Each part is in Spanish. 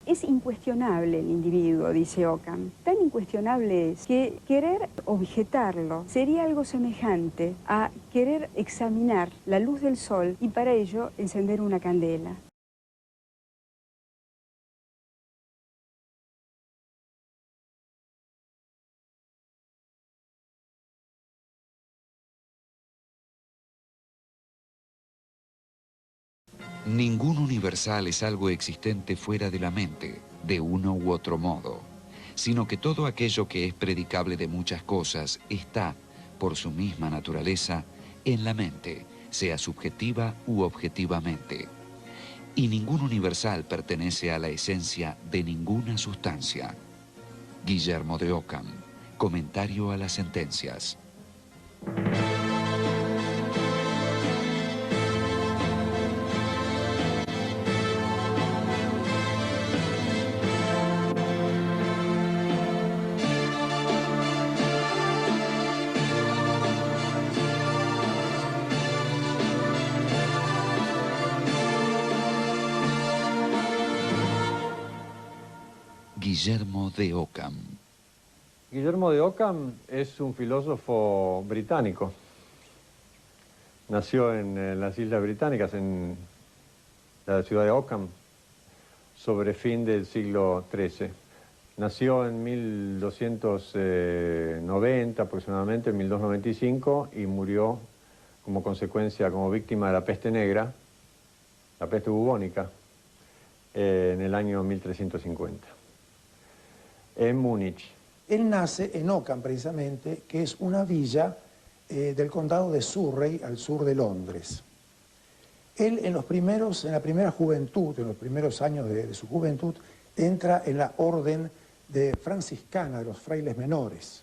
Es incuestionable el individuo, dice Occam. Tan incuestionable es que querer objetarlo sería algo semejante a querer examinar la luz del sol y para ello encender una candela. Ningún universal es algo existente fuera de la mente, de uno u otro modo, sino que todo aquello que es predicable de muchas cosas está, por su misma naturaleza, en la mente, sea subjetiva u objetivamente. Y ningún universal pertenece a la esencia de ninguna sustancia. Guillermo de Occam, comentario a las sentencias. Guillermo de Occam. Guillermo de Occam es un filósofo británico. Nació en las Islas Británicas, en la ciudad de Occam, sobre fin del siglo XIII. Nació en 1290 aproximadamente, en 1295, y murió como consecuencia, como víctima de la peste negra, la peste bubónica, en el año 1350. En Múnich. Él nace en Occam, precisamente, que es una villa del condado de Surrey, al sur de Londres. Él en la primera juventud, en los primeros años de su juventud, entra en la orden franciscana de los frailes menores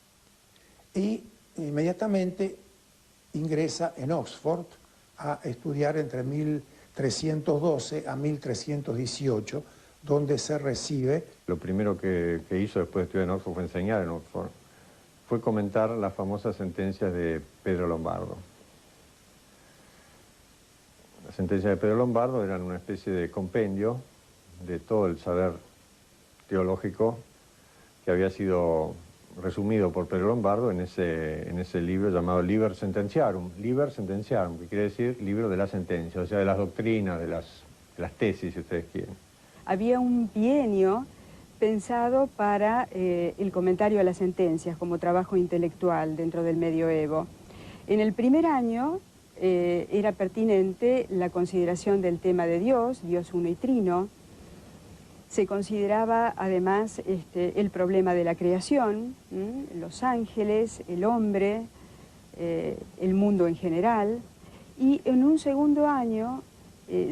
y inmediatamente ingresa en Oxford a estudiar entre 1312 a 1318, donde se recibe. Lo primero que hizo después de estudiar en Oxford fue enseñar en Oxford. Fue comentar las famosas sentencias de Pedro Lombardo. Las sentencias de Pedro Lombardo eran una especie de compendio de todo el saber teológico que había sido resumido por Pedro Lombardo en ese libro llamado Liber Sententiarum, que quiere decir libro de la sentencia, o sea, de las doctrinas, de las tesis, si ustedes quieren. Había un bienio pensado para el comentario a las sentencias como trabajo intelectual dentro del medioevo. En el primer año era pertinente la consideración del tema de Dios uno y trino. Se consideraba además el problema de la creación, los ángeles, el hombre, el mundo en general. Y en un segundo año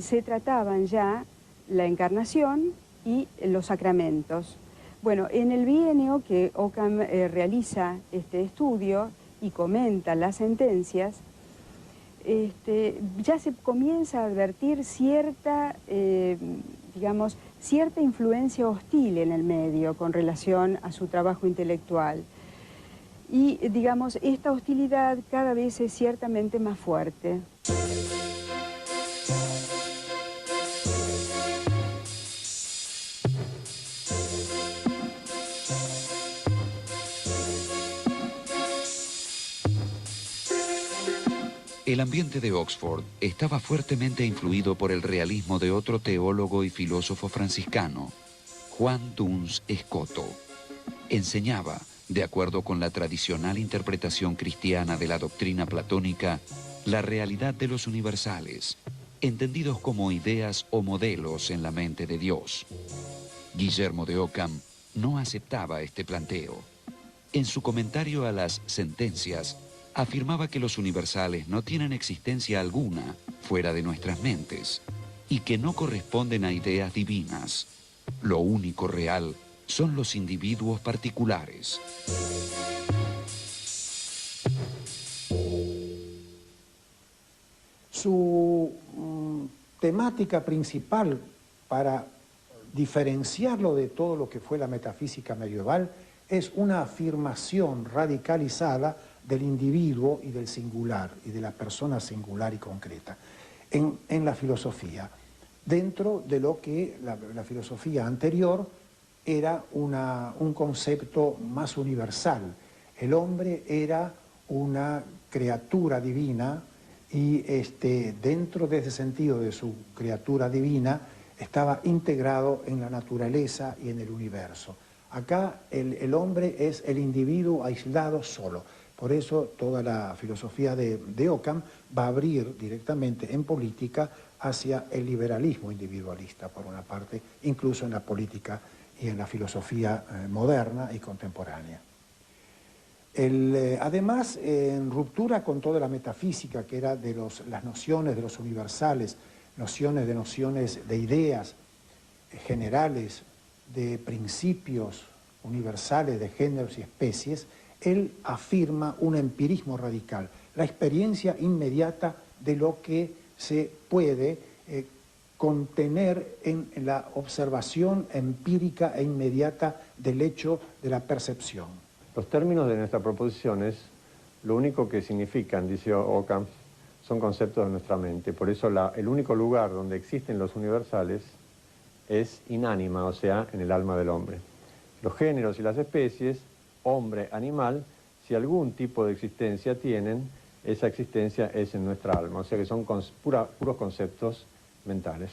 se trataban ya la encarnación y los sacramentos. Bueno, en el bienio que Occam realiza este estudio y comenta las sentencias, ya se comienza a advertir cierta, cierta influencia hostil en el medio con relación a su trabajo intelectual. Y, esta hostilidad cada vez es ciertamente más fuerte. El ambiente de Oxford estaba fuertemente influido por el realismo de otro teólogo y filósofo franciscano, Juan Duns Scoto. Enseñaba, de acuerdo con la tradicional interpretación cristiana de la doctrina platónica, la realidad de los universales, entendidos como ideas o modelos en la mente de Dios. Guillermo de Occam no aceptaba este planteo. En su comentario a las sentencias, afirmaba que los universales no tienen existencia alguna fuera de nuestras mentes y que no corresponden a ideas divinas. Lo único real son los individuos particulares. Su temática principal para diferenciarlo de todo lo que fue la metafísica medieval es una afirmación radicalizada del individuo y del singular, y de la persona singular y concreta. En la filosofía, dentro de lo que la filosofía anterior era un concepto más universal. El hombre era una criatura divina y dentro de ese sentido de su criatura divina estaba integrado en la naturaleza y en el universo. Acá el hombre es el individuo aislado solo. Por eso toda la filosofía de Ockham va a abrir directamente en política hacia el liberalismo individualista, por una parte, incluso en la política y en la filosofía moderna y contemporánea. Además, en ruptura con toda la metafísica que era de las nociones de los universales, nociones de ideas generales, de principios universales de géneros y especies, él afirma un empirismo radical, la experiencia inmediata de lo que se puede contener en la observación empírica e inmediata del hecho de la percepción. Los términos de nuestras proposiciones, lo único que significan, dice Ockham, son conceptos de nuestra mente. Por eso el único lugar donde existen los universales es inánima, o sea, en el alma del hombre. Los géneros y las especies, hombre, animal, si algún tipo de existencia tienen, esa existencia es en nuestra alma, o sea que son puros conceptos mentales.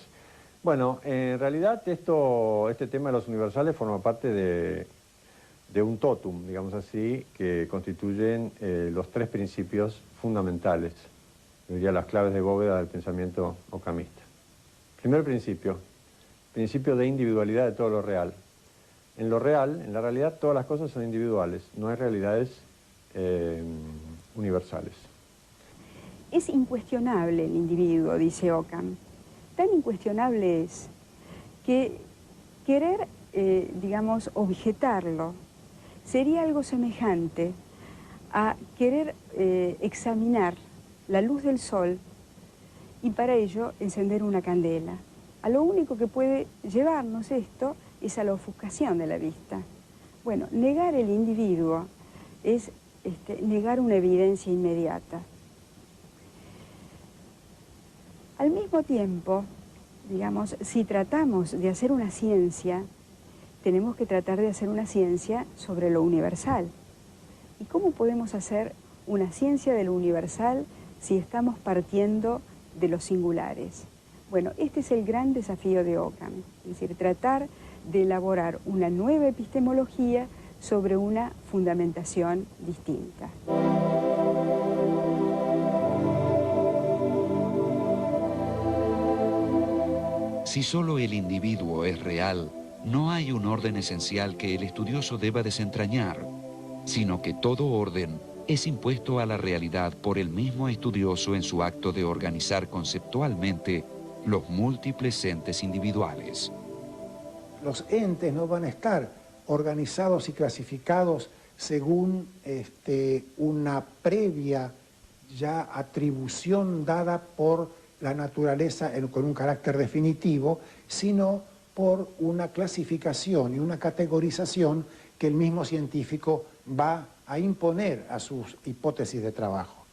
Bueno, en realidad este tema de los universales forma parte de un totum, digamos así, que constituyen los tres principios fundamentales, yo diría las claves de bóveda del pensamiento occamista. Primer principio de individualidad de todo lo real. En lo real, en la realidad, todas las cosas son individuales, no hay realidades universales. Es incuestionable el individuo, dice Ockham. Tan incuestionable es que querer, digamos, objetarlo sería algo semejante a querer examinar la luz del sol y para ello encender una candela. A lo único que puede llevarnos esto es a la ofuscación de la vista. Bueno, negar el individuo es negar una evidencia inmediata. Al mismo tiempo, digamos, si tratamos de hacer una ciencia, tenemos que tratar de hacer una ciencia sobre lo universal. ¿Y cómo podemos hacer una ciencia de lo universal si estamos partiendo de los singulares? Bueno, este es el gran desafío de Ockham, es decir, tratar de elaborar una nueva epistemología sobre una fundamentación distinta. Si solo el individuo es real, no hay un orden esencial que el estudioso deba desentrañar, sino que todo orden es impuesto a la realidad por el mismo estudioso en su acto de organizar conceptualmente los múltiples entes individuales. Los entes no van a estar organizados y clasificados según una previa ya atribución dada por la naturaleza con un carácter definitivo, sino por una clasificación y una categorización que el mismo científico va a imponer a sus hipótesis de trabajo.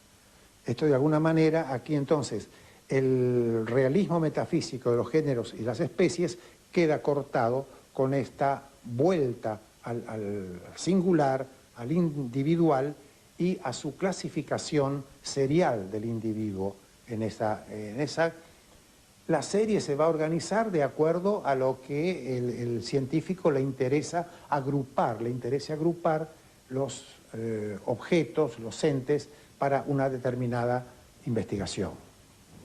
Esto de alguna manera, aquí entonces, el realismo metafísico de los géneros y las especies queda cortado con esta vuelta al singular, al individual y a su clasificación serial del individuo. La serie se va a organizar de acuerdo a lo que el científico le interesa agrupar, los objetos, los entes para una determinada investigación.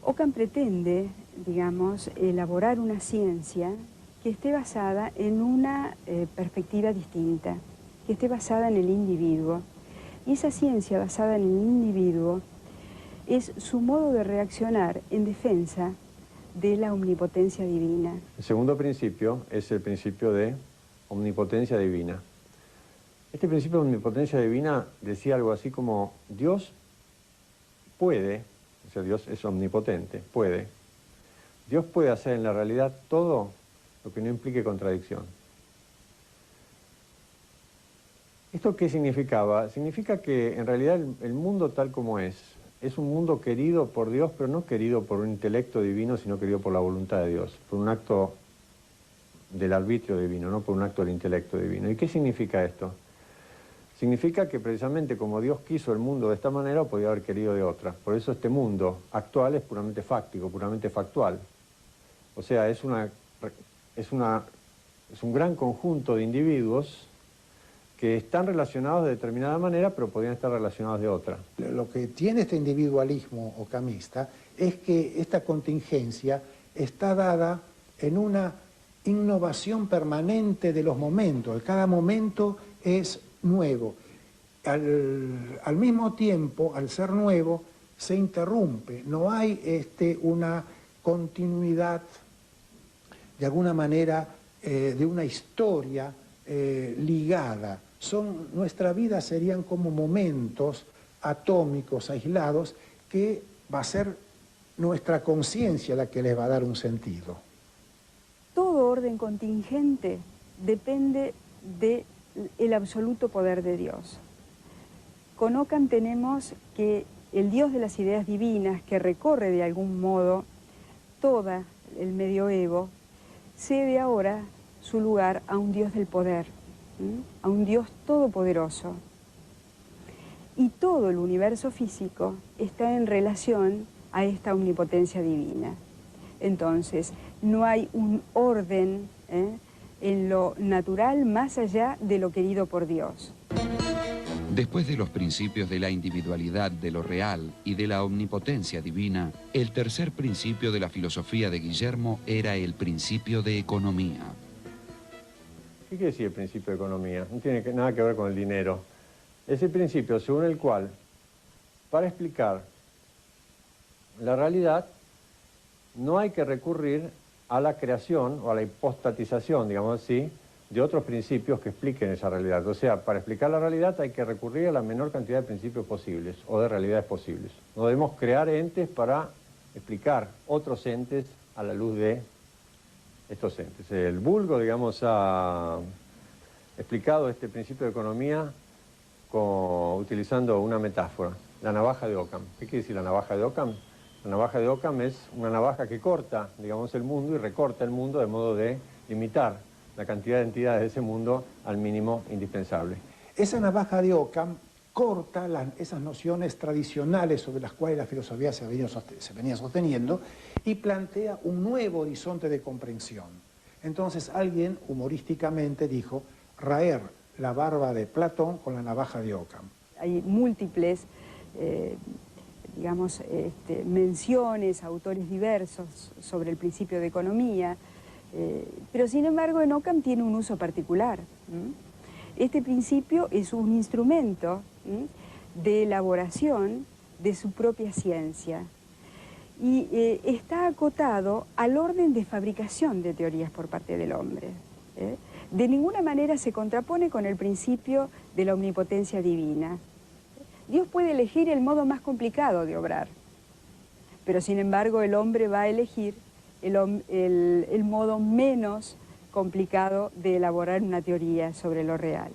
Ockham pretende, digamos, elaborar una ciencia que esté basada en una perspectiva distinta, que esté basada en el individuo. Y esa ciencia basada en el individuo es su modo de reaccionar en defensa de la omnipotencia divina. El segundo principio es el principio de omnipotencia divina. Este principio de omnipotencia divina decía algo así como Dios puede, o sea, Dios es omnipotente, puede. Dios puede hacer en la realidad todo lo que no implique contradicción. ¿Esto qué significaba? Significa que en realidad el mundo tal como es, es un mundo querido por Dios, pero no querido por un intelecto divino, sino querido por la voluntad de Dios, por un acto del arbitrio divino, no por un acto del intelecto divino. ¿Y qué significa esto? Significa que precisamente como Dios quiso el mundo de esta manera, podía haber querido de otra. Por eso este mundo actual es puramente fáctico, puramente factual. O sea, es un gran conjunto de individuos que están relacionados de determinada manera, pero podrían estar relacionados de otra. Lo que tiene este individualismo ocamista es que esta contingencia está dada en una innovación permanente de los momentos. Cada momento es nuevo. Al mismo tiempo, al ser nuevo, se interrumpe. No hay una continuidad, de alguna manera, de una historia ligada. Nuestra vida serían como momentos atómicos, aislados, que va a ser nuestra conciencia la que les va a dar un sentido. Todo orden contingente depende del absoluto poder de Dios. Con Ockham tenemos que el Dios de las ideas divinas, que recorre de algún modo todo el medioevo, cede ahora su lugar a un Dios del poder, a un Dios todopoderoso. Y todo el universo físico está en relación a esta omnipotencia divina. Entonces, no hay un orden en lo natural más allá de lo querido por Dios. Después de los principios de la individualidad, de lo real y de la omnipotencia divina, el tercer principio de la filosofía de Guillermo era el principio de economía. ¿Qué quiere decir el principio de economía? No tiene nada que ver con el dinero. Es el principio según el cual, para explicar la realidad, no hay que recurrir a la creación o a la hipostatización, digamos así, de otros principios que expliquen esa realidad. O sea, para explicar la realidad hay que recurrir a la menor cantidad de principios posibles o de realidades posibles. No debemos crear entes para explicar otros entes a la luz de estos entes. El vulgo, digamos, ha explicado este principio de economía utilizando una metáfora, la navaja de Ockham. ¿Qué quiere decir la navaja de Ockham? La navaja de Ockham es una navaja que corta, digamos, el mundo y recorta el mundo de modo de limitar la cantidad de entidades de ese mundo al mínimo indispensable. Esa navaja de Ockham corta esas nociones tradicionales sobre las cuales la filosofía se venía sosteniendo y plantea un nuevo horizonte de comprensión. Entonces alguien humorísticamente dijo, raer la barba de Platón con la navaja de Ockham. Hay múltiples menciones, autores diversos sobre el principio de economía, pero sin embargo en Ockham tiene un uso particular. Este principio es un instrumento de elaboración de su propia ciencia y está acotado al orden de fabricación de teorías por parte del hombre. De ninguna manera se contrapone con el principio de la omnipotencia divina. Dios puede elegir el modo más complicado de obrar, pero sin embargo el hombre va a elegir el modo menos complicado de elaborar una teoría sobre lo real.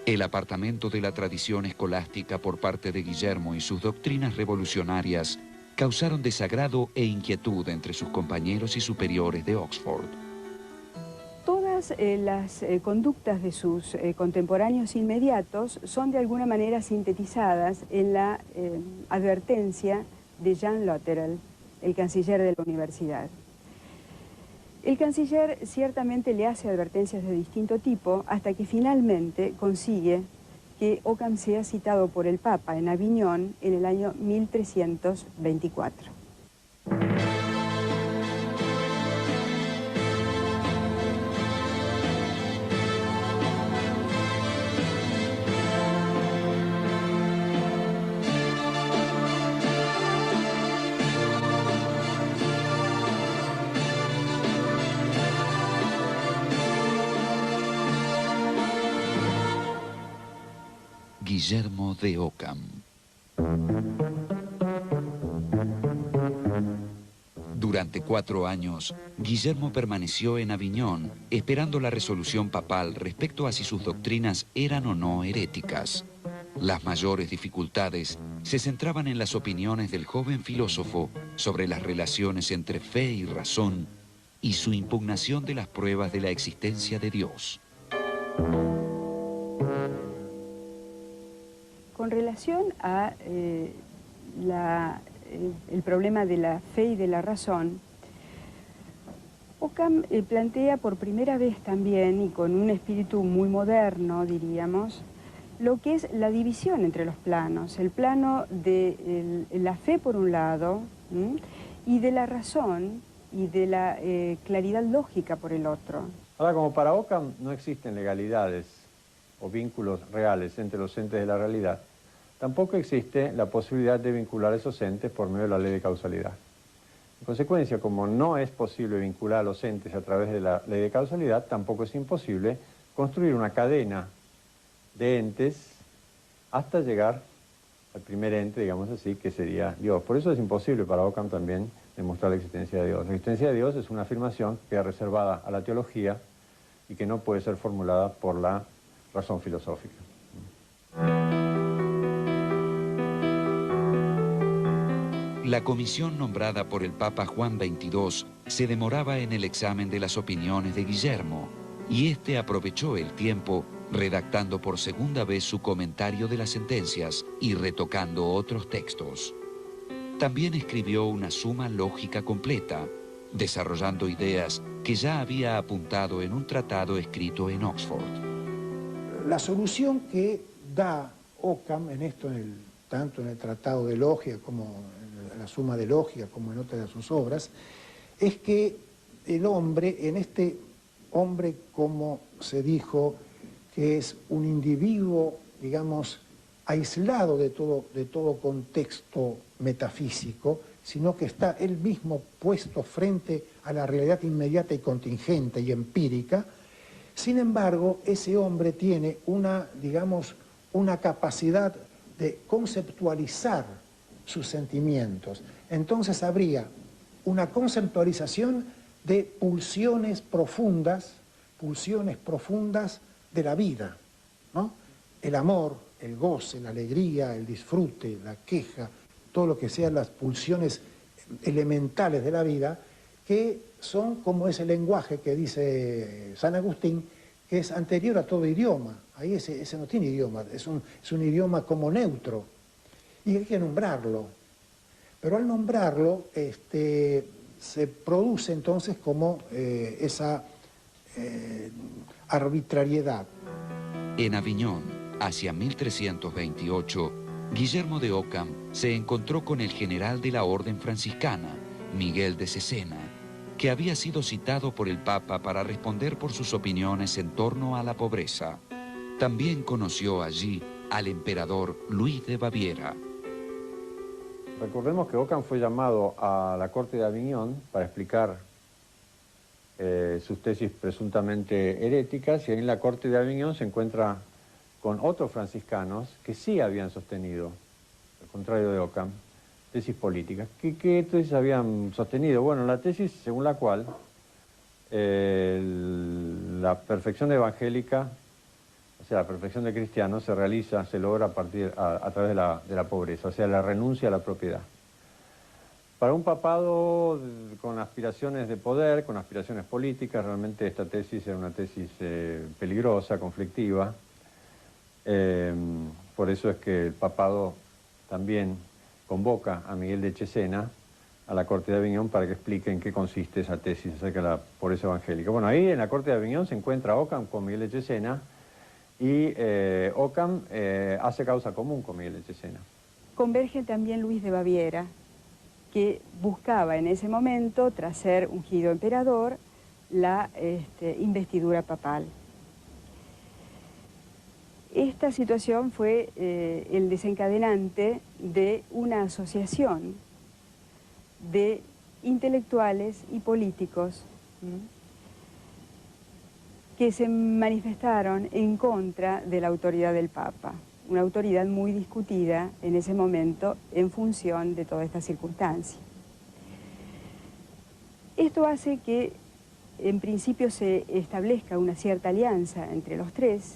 El apartamento de la tradición escolástica por parte de Guillermo y sus doctrinas revolucionarias causaron desagrado e inquietud entre sus compañeros y superiores de Oxford. Todas las conductas de sus contemporáneos inmediatos son de alguna manera sintetizadas en la advertencia de Jean Lutherell, el canciller de la universidad. El canciller ciertamente le hace advertencias de distinto tipo hasta que finalmente consigue que Ockham sea citado por el Papa en Aviñón en el año 1324. Guillermo de Ockham. Durante 4 años, Guillermo permaneció en Aviñón, esperando la resolución papal respecto a si sus doctrinas eran o no heréticas. Las mayores dificultades se centraban en las opiniones del joven filósofo sobre las relaciones entre fe y razón y su impugnación de las pruebas de la existencia de Dios. Con relación a el problema de la fe y de la razón, Occam plantea por primera vez también, y con un espíritu muy moderno, diríamos, lo que es la división entre los planos, el plano de la fe por un lado, y de la razón y de la claridad lógica por el otro. Ahora, como para Occam no existen legalidades o vínculos reales entre los entes de la realidad, tampoco existe la posibilidad de vincular esos entes por medio de la ley de causalidad. En consecuencia, como no es posible vincular a los entes a través de la ley de causalidad, tampoco es imposible construir una cadena de entes hasta llegar al primer ente, digamos así, que sería Dios. Por eso es imposible para Occam también demostrar la existencia de Dios. La existencia de Dios es una afirmación que queda reservada a la teología y que no puede ser formulada por la razón filosófica. La comisión nombrada por el Papa Juan XXII se demoraba en el examen de las opiniones de Guillermo, y este aprovechó el tiempo redactando por segunda vez su comentario de las sentencias y retocando otros textos. También escribió una suma lógica completa, desarrollando ideas que ya había apuntado en un tratado escrito en Oxford. La solución que da Occam en esto, tanto en el Tratado de Logia como en la Suma de Logia, como en otras de sus obras, es que el hombre, en este hombre, como se dijo, que es un individuo, digamos, aislado de todo contexto metafísico, sino que está él mismo puesto frente a la realidad inmediata y contingente y empírica. Sin embargo, ese hombre tiene digamos, una capacidad de conceptualizar sus sentimientos. Entonces habría una conceptualización de pulsiones profundas de la vida, ¿no? El amor, el goce, la alegría, el disfrute, la queja, todo lo que sean las pulsiones elementales de la vida, que son como ese lenguaje que dice San Agustín, que es anterior a todo idioma. Ahí ese no tiene idioma, es un idioma como neutro, y hay que nombrarlo. Pero al nombrarlo, se produce entonces como esa arbitrariedad. En Aviñón, hacia 1328, Guillermo de Occam se encontró con el general de la Orden Franciscana, Miguel de Cesena, que había sido citado por el Papa para responder por sus opiniones en torno a la pobreza. También conoció allí al emperador Luis de Baviera. Recordemos que Occam fue llamado a la corte de Aviñón para explicar sus tesis presuntamente heréticas, y ahí en la corte de Aviñón se encuentra con otros franciscanos que sí habían sostenido, al contrario de Occam, tesis políticas. ¿Qué tesis habían sostenido? Bueno, la tesis según la cual la perfección evangélica, o sea, la perfección de cristiano, se logra a través de la pobreza, o sea, la renuncia a la propiedad. Para un papado con aspiraciones de poder, con aspiraciones políticas, realmente esta tesis era una tesis peligrosa, conflictiva. Por eso es que el papado también convoca a Miguel de Cesena a la corte de Aviñón para que explique en qué consiste esa tesis acerca de la pobreza evangélica. Bueno, ahí en la corte de Aviñón se encuentra Occam con Miguel de Cesena, y Occam hace causa común con Miguel de Cesena. Converge también Luis de Baviera, que buscaba en ese momento, tras ser ungido emperador, la investidura papal. Esta situación fue el desencadenante de una asociación de intelectuales y políticos que se manifestaron en contra de la autoridad del Papa, una autoridad muy discutida en ese momento en función de toda esta circunstancia. Esto hace que en principio se establezca una cierta alianza entre los tres.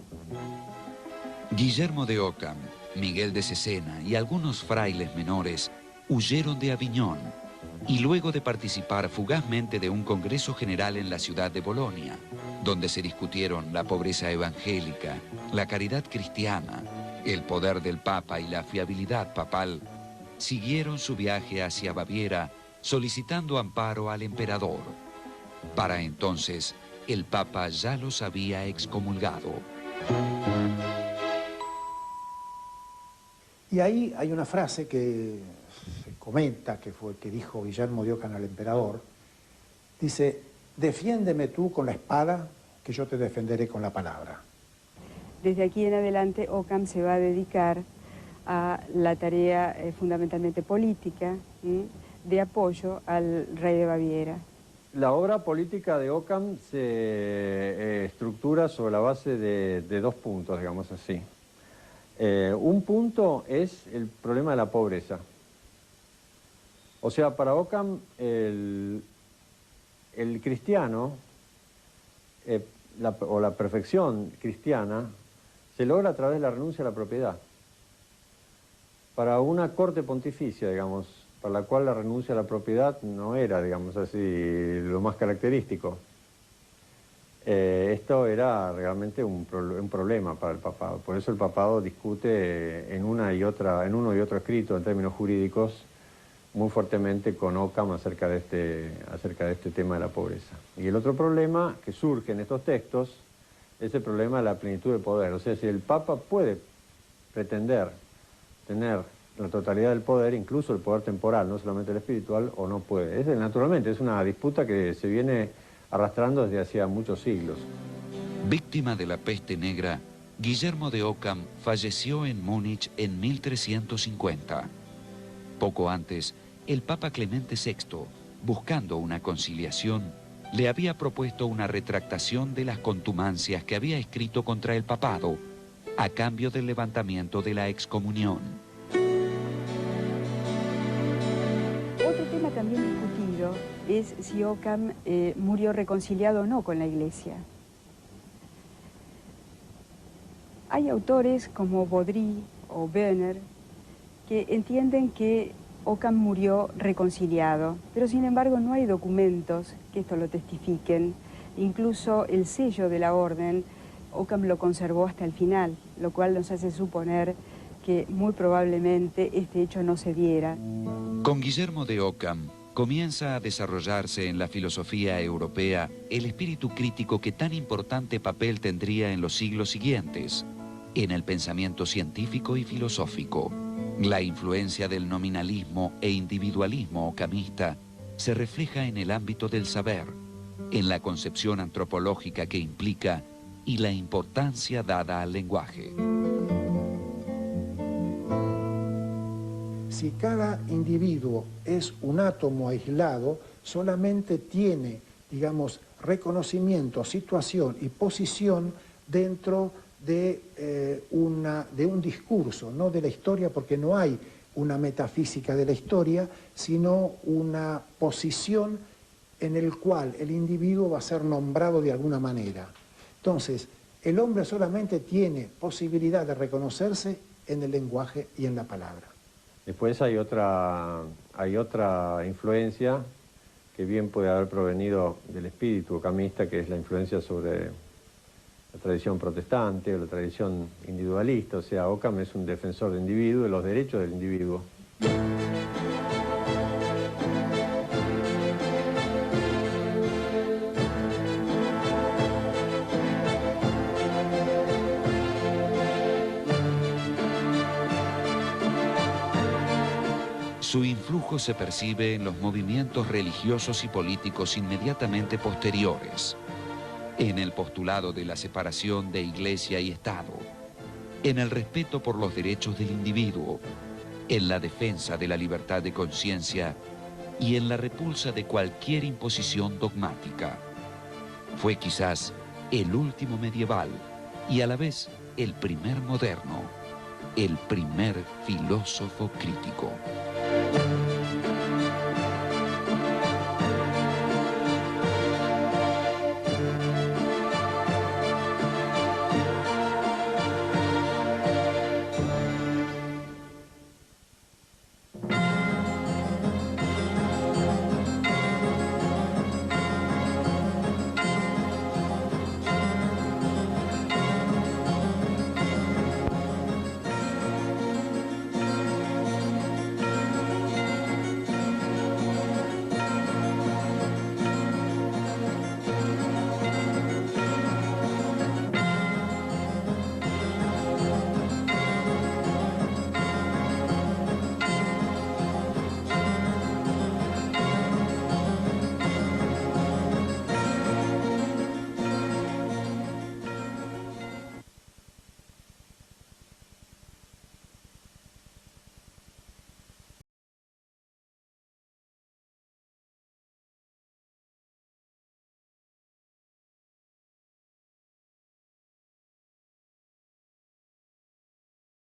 Guillermo de Occam Miguel de Cesena y algunos frailes menores huyeron de Aviñón y luego de participar fugazmente de un congreso general en la ciudad de Bolonia, donde se discutieron la pobreza evangélica, la caridad cristiana, el poder del Papa y la fiabilidad papal, siguieron su viaje hacia Baviera solicitando amparo al emperador. Para entonces, el Papa ya los había excomulgado. Y ahí hay una frase que se comenta, que dijo Guillermo de Ockham al emperador. Dice: defiéndeme tú con la espada, que yo te defenderé con la palabra. Desde aquí en adelante, Ockham se va a dedicar a la tarea fundamentalmente política, de apoyo al rey de Baviera. La obra política de Ockham se estructura sobre la base de dos puntos, digamos así. Un punto es el problema de la pobreza. O sea, para Ockham el cristiano, o la perfección cristiana, se logra a través de la renuncia a la propiedad. Para una corte pontificia, digamos, para la cual la renuncia a la propiedad no era, digamos así, lo más característico. Esto era realmente un problema para el papado. Por eso el papado discute en uno y otro escrito, en términos jurídicos, muy fuertemente con Ockham acerca de este tema de la pobreza. Y el otro problema que surge en estos textos es el problema de la plenitud de poder. O sea, si el Papa puede pretender tener la totalidad del poder, incluso el poder temporal, no solamente el espiritual, o no puede. Naturalmente, es una disputa que se viene arrastrando desde hacía muchos siglos. Víctima de la peste negra, Guillermo de Ockham falleció en Múnich en 1350. Poco antes, el Papa Clemente VI, buscando una conciliación, le había propuesto una retractación de las contumacias que había escrito contra el papado, a cambio del levantamiento de la excomunión. Otro tema también discutido es si Ockham murió reconciliado o no con la Iglesia. Hay autores como Baudry o Böhner que entienden que Ockham murió reconciliado, pero sin embargo no hay documentos que esto lo testifiquen. Incluso el sello de la orden, Ockham lo conservó hasta el final, lo cual nos hace suponer que muy probablemente este hecho no se diera. Con Guillermo de Ockham comienza a desarrollarse en la filosofía europea el espíritu crítico que tan importante papel tendría en los siglos siguientes, en el pensamiento científico y filosófico. La influencia del nominalismo e individualismo ockhamista se refleja en el ámbito del saber, en la concepción antropológica que implica y la importancia dada al lenguaje. Si cada individuo es un átomo aislado, solamente tiene, digamos, reconocimiento, situación y posición dentro de un discurso, no de la historia, porque no hay una metafísica de la historia, sino una posición en el cual el individuo va a ser nombrado de alguna manera. Entonces, el hombre solamente tiene posibilidad de reconocerse en el lenguaje y en la palabra. Después hay otra influencia que bien puede haber provenido del espíritu ockhamista, que es la influencia sobre la tradición protestante o la tradición individualista. O sea, Ockham es un defensor del individuo, de los derechos del individuo. Su influjo se percibe en los movimientos religiosos y políticos inmediatamente posteriores, en el postulado de la separación de Iglesia y Estado, en el respeto por los derechos del individuo, en la defensa de la libertad de conciencia y en la repulsa de cualquier imposición dogmática. Fue quizás el último medieval y a la vez el primer moderno, el primer filósofo crítico.